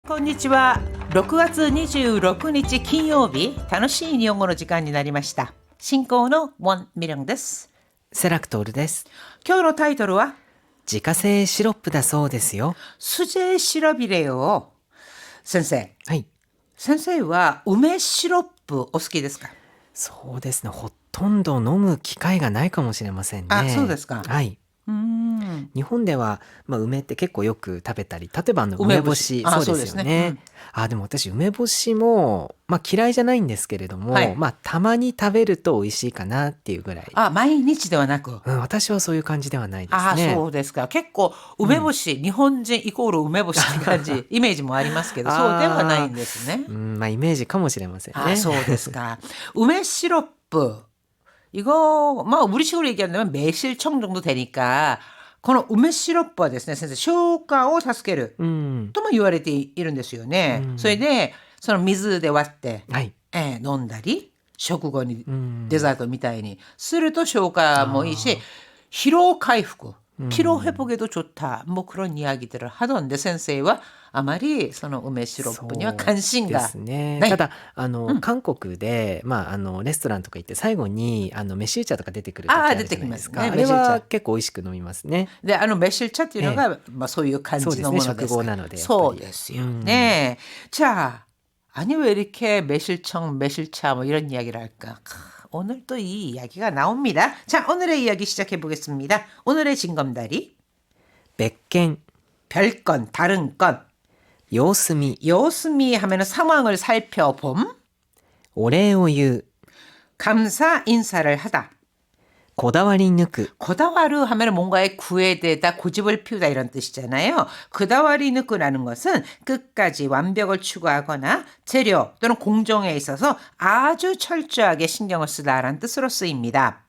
こんにちは。6月26日金曜日、楽しい日本語の時間になりました。進行のウォン・ミリョンです。セラクトールです。今日のタイトルは自家製シロップだそうですよ。수제 시럽이래요。先生。はい。先生は梅シロップお好きですか？そうですね。ほとんど飲む機会がないかもしれませんね。あ、そうですか。はい。日本では、梅って結構よく食べたり、例えば梅干し、そうですよね。でも私梅干しも、嫌いじゃないんですけれども、たまに食べると美味しいかなっていうぐらい。毎日ではなく、私はそういう感じではないですね。そうですか。結構梅干し、日本人イコール梅干しって感じイメージもありますけど、そうではないんですね。イメージかもしれませんね。そうですか。梅シロップ이거 우리식으로 얘기한다면 매실청 정도 되니까 この梅シロップはですね、先生、消化を助けるとも言われているんですよね。それでその水で割って、飲んだり食後にデザートみたいにすると消化もいいし、疲労回復、피로회복에도 좋다. 그런 이야기들을 하던데 선생님은あまりその梅シロップには関心がない。そうですね。ただ韓国でレストランとか行って最後に飯茶とか出てくる時あるじゃないですか。あれは結構美味しく飲みますね。で、飯茶っていうのがそういう感じのものです。食後なので。そうですよね。자, 아니 왜 이렇게 매실청, 매실차 이런 이야기를 할까? 오늘 또 이 이야기가 나옵니다. 자, 오늘의 이야기 시작해 보겠습니다. 오늘의 징검다리. 別件 별건, 다른 건. 様子見 様子見 하면은 상황을 살펴봄. お礼を言う 감사 인사를 하다. こだわり抜く 고다와르 하면 뭔가에 구애되다, 고집을 피우다 이런 뜻이잖아요. 고다와리 느꾸라는 것은 끝까지 완벽을 추구하거나 재료 또는 공정에 있어서 아주 철저하게 신경을 쓰다라는 뜻으로 쓰입니다.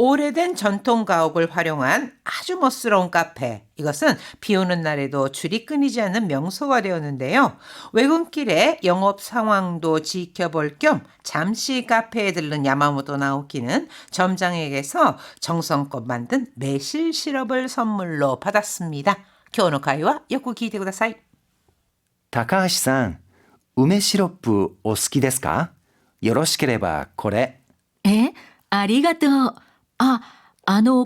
오래된 전통 가옥을 활용한 아주 멋스러운 카페. 이것은 비 오는 날에도 줄이 끊이지 않는 명소가 되었는데요. 외근길에 영업 상황도 지켜볼 겸 잠시 카페에 들른 야마모토 나오키는 점장에게서 정성껏 만든 매실 시럽을 선물로 받았습니다. 今日の会話よく聞いてください。高橋さん、梅シロップお好きですか？よろしければこれ。ありがとう。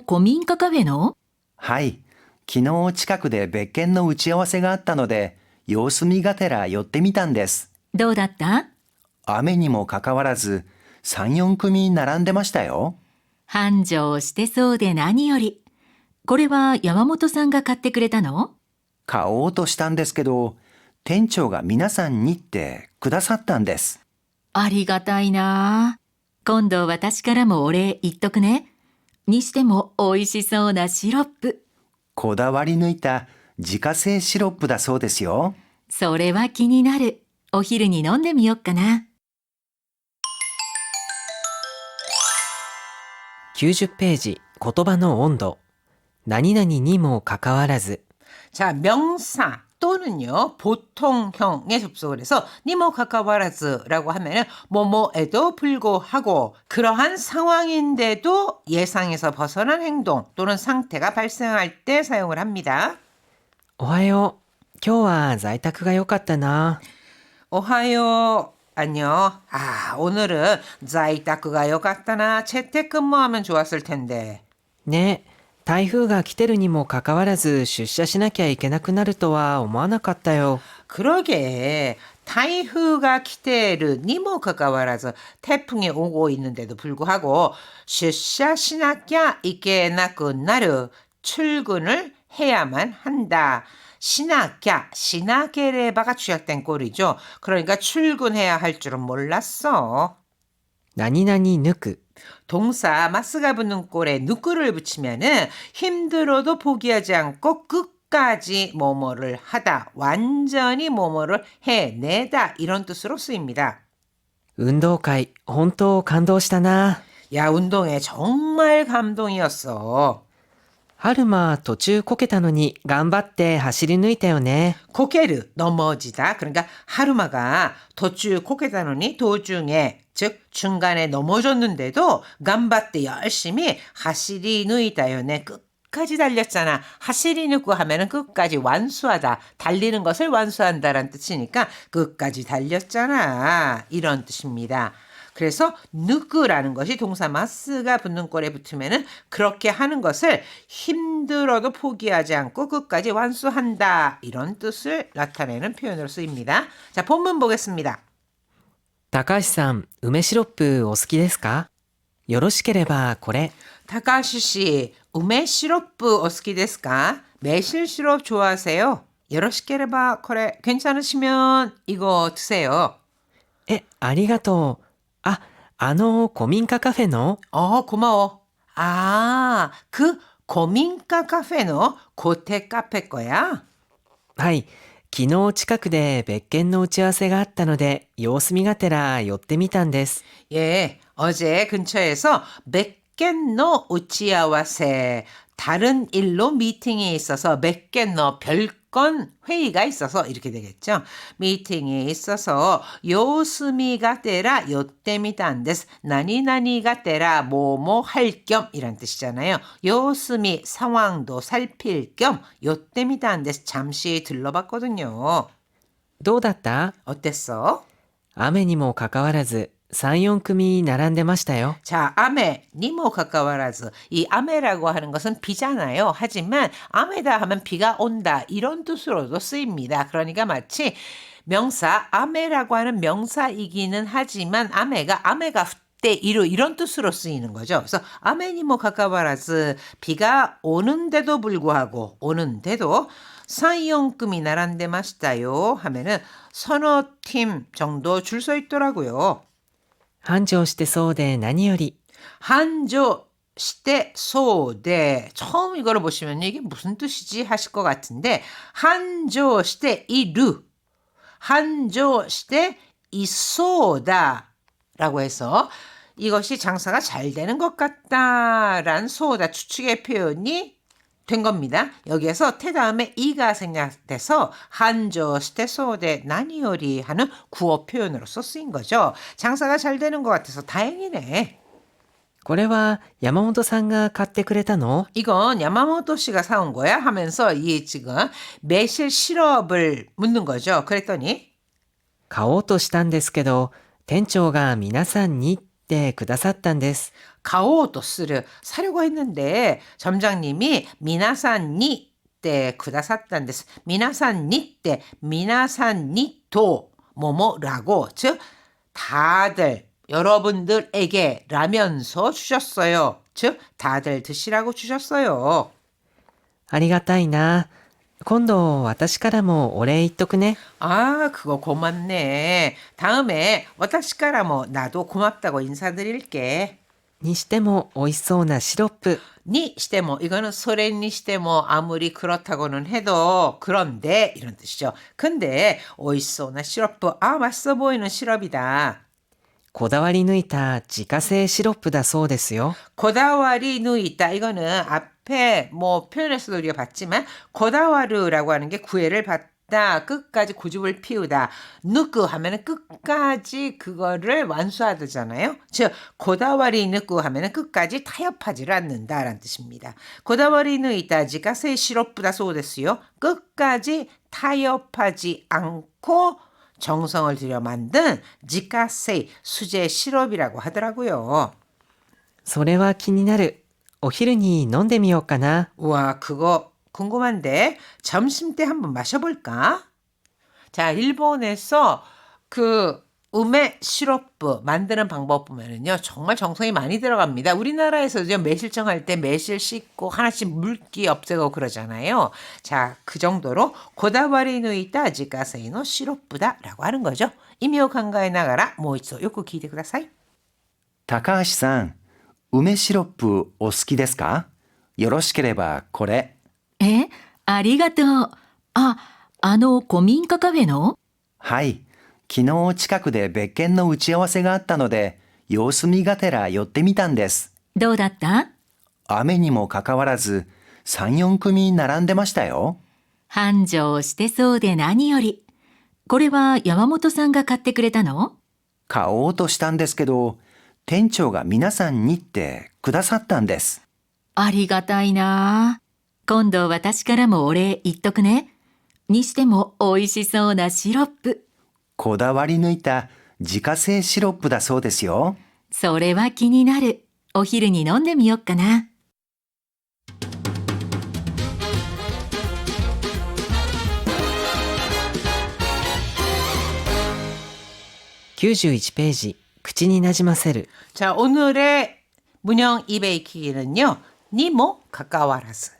古民家カフェの？はい。昨日近くで別件の打ち合わせがあったので、様子見がてら寄ってみたんです。どうだった？雨にもかかわらず、3、4組並んでましたよ。繁盛してそうで何より。これは山本さんが買ってくれたの？買おうとしたんですけど、店長が皆さんにってくださったんです。ありがたいな。今度私からもお礼言っとくね。にしても美味しそうなシロップ。こだわり抜いた自家製シロップだそうですよ。それは気になる。お昼に飲んでみよっかな。90ページ言葉の温度何々にもかかわらず 자, 명사 또는요 보통형에 접속을 해서 니모 가까와라즈라고 하면은 뭐뭐에도 불구하고 그러한 상황인데도 예상에서 벗어난 행동 또는 상태가 발생할 때 사용을 합니다. おはよう。今日は在宅が良かったな。 오하요. 안녕. 오늘은在宅が 良かったな. 재택근무하면 좋았을 텐데. ね、台風が来てるにもかかわらず出社しなきゃいけなくなるとは思わなかったよ。 그러게.台風が 来てる 니모 가까와라서 태풍이 오고 있는데도 불구하고 出社しなきゃ 이케나쿠나루 출근을 해야만 한다. 시나캬, 시나게레바가 주약된 꼴이죠. 그러니까 출근해야 할 줄은 몰랐어. 何々抜く 동사 마스가 붙는 꼴에 누구를 붙이면은 힘들어도 포기하지 않고 끝까지 뭐뭐를 하다, 완전히 뭐뭐를 해내다 이런 뜻으로 쓰입니다. 運動会本当感動したな。 야, 운동회 정말 감동이었어. 春馬途中こけたのに頑張って走り抜いたよね。 코케르 넘어지다. 그러니까 하루마가 도중 코케다노니 도중에 즉 중간에 넘어졌는데도 간바tte 열심히 하시리 누이다요네 끝까지 달렸잖아. 하시리누쿠 하면은 끝까지 완수하다. 달리는 것을 완수한다라는 뜻이니까 끝까지 달렸잖아. 이런 뜻입니다. 그래서 누구라는 것이 동사 마스가 붙는 꼴에 붙으면은 그렇게 하는 것을 힘들어도 포기하지 않고 끝까지 완수한다. 이런 뜻을 나타내는 표현으로 쓰입니다. 자, 본문 보겠습니다. 高橋さん、梅シロップお好きですか？よろしければこれ。 타카시 씨, 우메 시럽 어스키 데스까? 매실 시럽 좋아하세요? 여러시게레바 그래 괜찮으시면 이거 드세요. ありがとう。あ、古民家カフェの 고마워. 아, 그 고민가 카페노 고택 카페 거야? はい。昨日近くで別件の打ち合わせがあったので、様子見がてら寄ってみたんです。 예, 어제 근처에서 백겐노 우치아와세 다른 일로 미팅이 있어서 백겐노 별건 회의가 있어서 이렇게 되겠죠. 미팅이 있어서 요스미가 때라 요때미단데스 나니나니가 때라 뭐뭐 할 겸 이란 뜻이잖아요. 요스미 상황도 살필 겸 요때미단데스 잠시 들러봤거든요. どうだった？ 어땠어? 雨にもかかわらず、3、4組並んでましたよ。 자, 아메, 니모 가까워라즈. 이 아메라고 하는 것은 비잖아요. 하지만 아메다 하면 비가 온다. 이런 뜻으로도 쓰입니다. 그러니까 마치 명사, 아메라고 하는 명사이기는 하지만 아메가 때 이런 뜻으로 쓰이는 거죠. 그래서 아메니모 가까워라즈 비가 오는데도 불구하고 오는데도 3,4組 나란데마시다요 하면은 서너 팀 정도 줄 서 있더라고요. 繁盛してそうで何より。 한조 시대 소대 처음 이거를 보시면 이게 무슨 뜻이지 하실 것 같은데 한조 시대 이루 한조 시대 이소다라고 해서 이것이 장사가 잘 되는 것 같다라는 소다 추측의 표현이 된 겁니다. 여기에서 태 다음에 이가 생략돼서 한조 시대 소대 나니요리 하는 구어 표현으로서 쓰인 거죠. 장사가 잘 되는 것 같아서 다행이네. これは山本さんが買ってくれたの？ 이건 야마모토 씨가 사온 거야 하면서 이 지금 매실 시럽을 묻는 거죠. 그랬더니 買おうとしたんですけど、店長が皆さんにってくださったんです。 가오도 쓰르 사려고 했는데 점장님이 미나산니 때 구다샀단데스 미나산니 때 미나산니도 뭐뭐라고 즉 다들 여러분들에게 라면서 주셨어요. 즉 다들 드시라고 주셨어요. ありがたいな。今度私からもお礼言っとくね。 아, 그거 고맙네. 다음에 와타시카라 뭐 나도 고맙다고 인사드릴게. にしても美味しそうなシロップ。 니 시대모 이거는 소렌니 시대모 아무리 그렇다고는 해도 그런데 이런 뜻이죠. 근데 오이소나 시럽 맛있어 보이는 시럽이다. こだわり抜いた自家製シロップだそうですよ。 고다와리 누이다 이거는 앞에 뭐 표현에서도 우리가 봤지만 고다와르라고 하는 게 구애를 받다 끝까지 고집을 피우다 누구 하면은 끝까지 그거를 완수하다잖아요. 즉 고다와리 누구 하면은 끝까지 타협하지를 않는다라는 뜻입니다. 고다와리 누이다 지가세 시럽보다 소데스요. 끝까지 타협하지 않고 정성을 들여 만든 지가세 수제 시럽이라고 하더라고요. それは気になる。お昼に飲んでみようかな。 우와, 그거 궁금한데 점심 때 한번 마셔볼까? 자, 일본에서 그 우메 시럽 만드는 방법 보면은요 정말 정성이 많이 들어갑니다. 우리나라에서도 매실청 할 때 매실 씻고 하나씩 물기 없애고 그러잖아요. 자, 그 정도로 고다와리 누이다 지가세이노 시럽부다라고 하는 거죠. 이미오 간가에 나가라 모이소 요코 기대 쿠다사이. 高橋さん、梅シロップお好きですか？よろしければこれ。ありがとう。あ、古民家カフェの？はい。昨日近くで別件の打ち合わせがあったので、様子見がてら寄ってみたんです。どうだった？雨にもかかわらず、3、4組並んでましたよ。繁盛してそうで何より。これは山本さんが買ってくれたの？買おうとしたんですけど、店長が皆さんにってくださったんです。ありがたいな。今度私からもお礼言っとくね。にしても美味しそうなシロップ。こだわり抜いた自家製シロップだそうですよ。それは気になる。お昼に飲んでみよっかな。91ページ、口になじませる。 자, 오늘의 문형 입에 익히기는요. 니もかかわらず.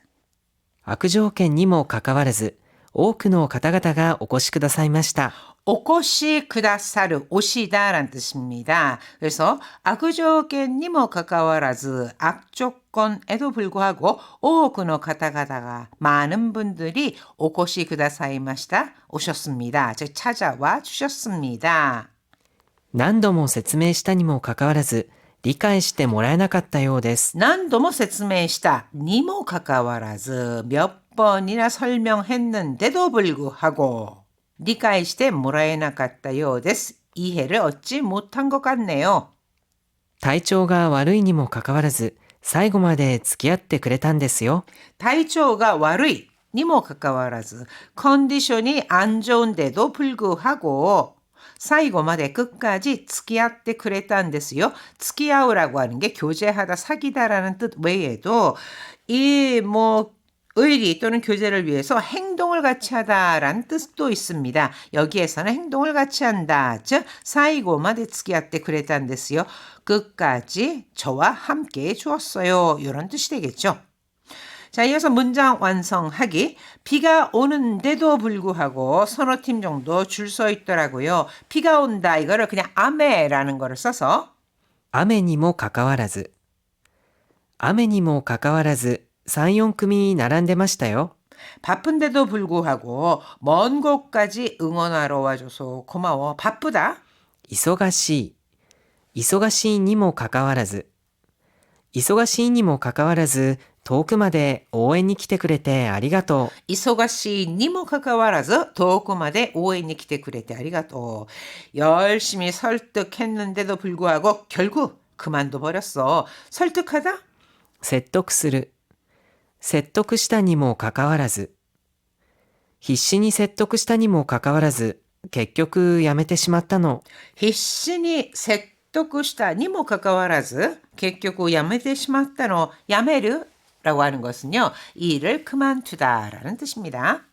悪条件にもかかわらず、多くの方々がお越しくださいました。 오코시 그다사르 오시다라는 뜻입니다. 그래서 악조건니も 가까워라즈 악조건에도 불구하고 오쿠노 가타가다가 많은 분들이 오코시 그다사이마시다 오셨습니다. 즉 찾아와 주셨습니다. 何度も説明したにもかかわらず、理解してもらえなかったようです。 난도모説明した 니모 가까워라즈 몇 번이나 설명했는데도 불구하고 理解してもらえなかったようです. 이해를 얻지 못한 것 같네요. 体調が悪いにもかかわらず、最後まで付き合ってくれたんですよ。 体調가悪い にも 가까워라즈 컨디션이 안 좋은데도 불구하고 最後まで 끝까지 付き合ってくれたんですよ. 付き合う라고 하는 게 교제하다 사귀다라는 뜻 외에도 이 의리 또는 교제를 위해서 행동을 같이 하다라는 뜻도 있습니다. 여기에서는 행동을 같이 한다. 즉, 最後まで 付き合ってくれたんですよ. 끝까지 저와 함께 해 주었어요. 이런 뜻이 되겠죠. 자, 이어서 문장 완성하기. 비가 오는데도 불구하고 서너 팀 정도 줄 서 있더라고요. 비가 온다. 이거를 그냥 아메라는 거를 써서 雨にもかかわらず、雨にもかかわらず、3、4組並んでましたよ。 바쁜데도 불구하고 먼 곳까지 응원하러 와줘서 고마워. 바쁘다. 忙しい、忙しいにもかかわらず、忙しいにもかかわらず、遠くまで応援に来てくれてありがとう。 이소가씨にも 가까워라서 遠くまで 応援に来てくれてありがとう. 열심히 설득했는데도 불구하고 결국 그만둬 버렸어. 설득하다? 説得する、説得したにもかかわらず、必死に説得したにもかかわらず、結局やめてしまったの。 必死に 説得したにも 가까워라서結局 やめてしまったの. やめる라고 하는 것은요. 이 일을 그만두다라는 뜻입니다.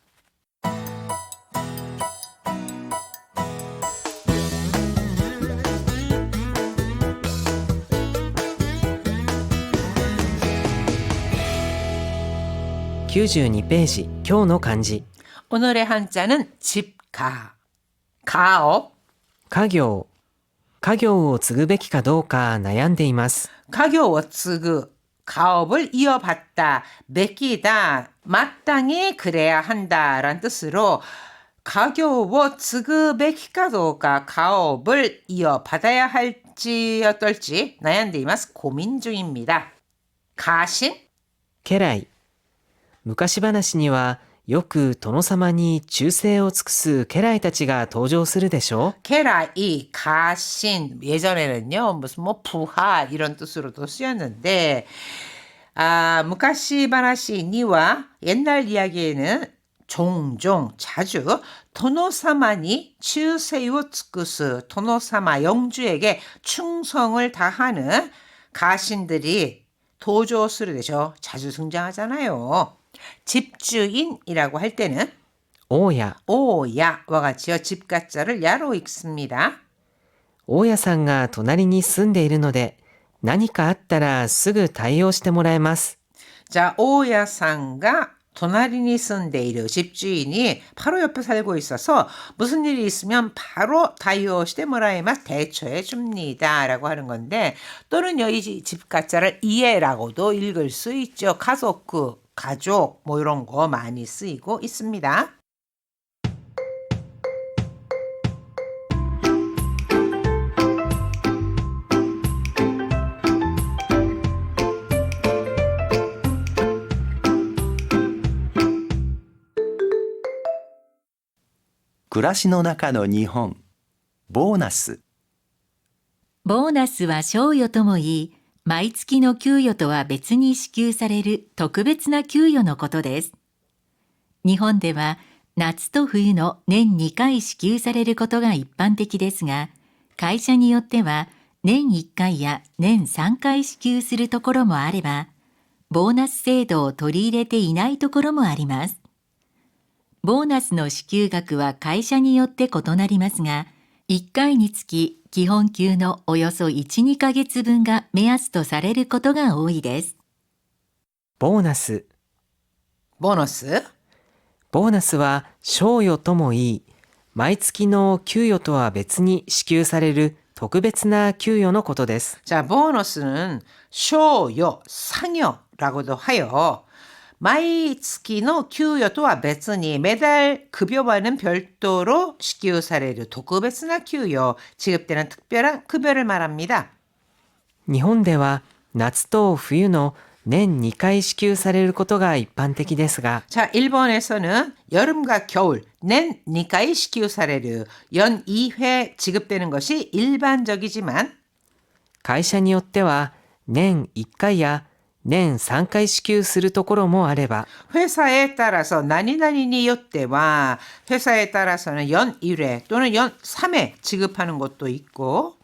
(92 ページ) 今日の漢字。 오늘의 한자는 집가, 가업, 家業。家業を継ぐべきかどうか悩んでいます。 가교워츠그, 가업을 이어받다, 맡기다, 마땅히 그래야 한다라는 뜻으로 가교워츠그 맡기까도가 가업을 이어받아야 할지 어떨지 나얀데이마스 고민 중입니다. 가신? 家来。昔話にはよく殿様に忠誠を尽くす家来たちが登場するでしょう。 게라이, 가신, 예전에는요, 무슨 부하 이런 뜻으로도 쓰였는데, 무카시바나시니와 옛날 이야기에는 종종 자주 토노사마니 츠세요 츠쿠스, 토노사마 영주에게 충성을 다하는 가신들이 도조스를 내죠. 자주 등장하잖아요. 집주인이라고 할 때는 大家。 오야와 같이요. 집가자를 야로 읽습니다. 大家さんが隣に住んでいるので、何かあったらすぐ対応してもらえます。 자, 오야상가 도나리니 쓴데이르 집주인이 바로 옆에 살고 있어서 무슨 일이 있으면 바로 다이오시데모라에마 대처해 줍니다 라고 하는 건데, 또는 이 집가자를 이해라고도 읽을 수 있죠. 가족구, 가족 뭐 이런 거 많이 쓰이고 있습니다.暮らしの中の日本。ボーナス。ボーナスは賞与とも言い、毎月の給与とは別に支給される特別な給与のことです。日本では夏と冬の年2回支給されることが一般的ですが、会社によっては年1回や年3回支給するところもあれば、ボーナス制度を取り入れていないところもあります。ボーナスの支給額は会社によって異なりますが、1回につき基本給のおよそ1、2ヶ月分が目安とされることが多いです。ボーナス。ボーナスボーナスは賞与ともいい、毎月の給与とは別に支給される特別な給与のことです。 자, 보너스는 쇼요, 상여라고도 하여毎月の 給与とは 別に 매달 급여와는 별도로 支給される 特別な 給与, 지급되는 특별한 급여를 말합니다. 日本では夏と冬の年2回支給されることが一般的ですが、 자, 일본에서는 여름과 겨울 낸 2回 支給される 연 2회 지급되는 것이 일반적이지만 会社によっては年1回や年3回支給するところもあれば、 회사에 따라서 나니나니니 요때와 회사에 따라서는 연 1회 또는 연 3회 지급하는 것도 있고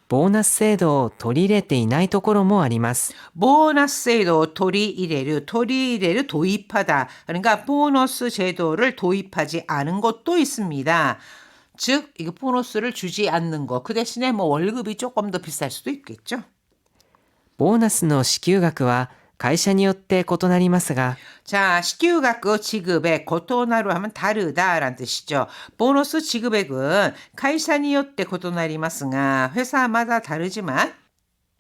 ボーナス制度を取り入れていないところもあります。 보너스 제도 도리이레르 도입하다. 그러니까 보너스 제도를 도입하지 않은 것도 있습니다. 즉, 이거 보너스를 주지 않는 거. 그 대신에 뭐 월급이 조금 더 비쌀 수도 있겠죠. ボーナスの支給額は会社によって異なりますが、 자, 시규額지급의 고토나루 하면 다르다라는 뜻이죠. 보너스 지급액은 会社によって 異なりますが 회사마다 다르지만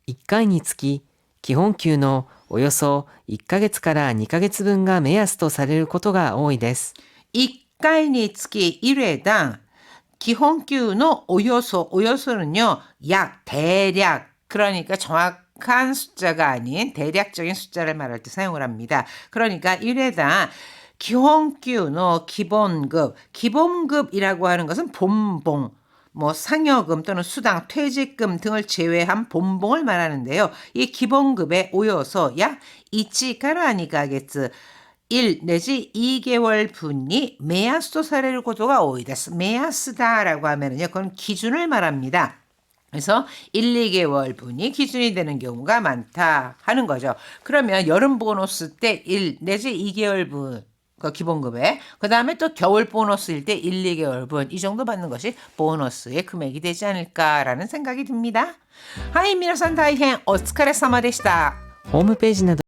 1回につき基本給のおよそ1ヶ月から2ヶ月分が目安とされることが多いです。 1回につき 1회당 기본給の 오요소는요, 약, 대략, 그러니까 정확한 숫자가 아닌 대략적인 숫자를 말할 때 사용을 합니다. 그러니까 1회당 기본給の 기본급이라고 하는 것은 본봉, 뭐 상여금 또는 수당, 퇴직금 등을 제외한 본봉을 말하는데요. 이 기본급의 오요소 약 1から2ヶ月 1 내지 2개월 분이 메야스도 사례를 고도가 오이데스. 메야스다라고 하면은요, 그건 기준을 말합니다. 그래서 1, 2개월 분이 기준이 되는 경우가 많다 하는 거죠. 그러면 여름 보너스 때 1 내지 2개월 분 그 기본급에, 그 다음에 또 겨울 보너스일 때 1, 2개월 분 이 정도 받는 것이 보너스의 금액이 되지 않을까라는 생각이 듭니다. 하이, 미나산 다이행 오츠카레사마でした. ホームページなど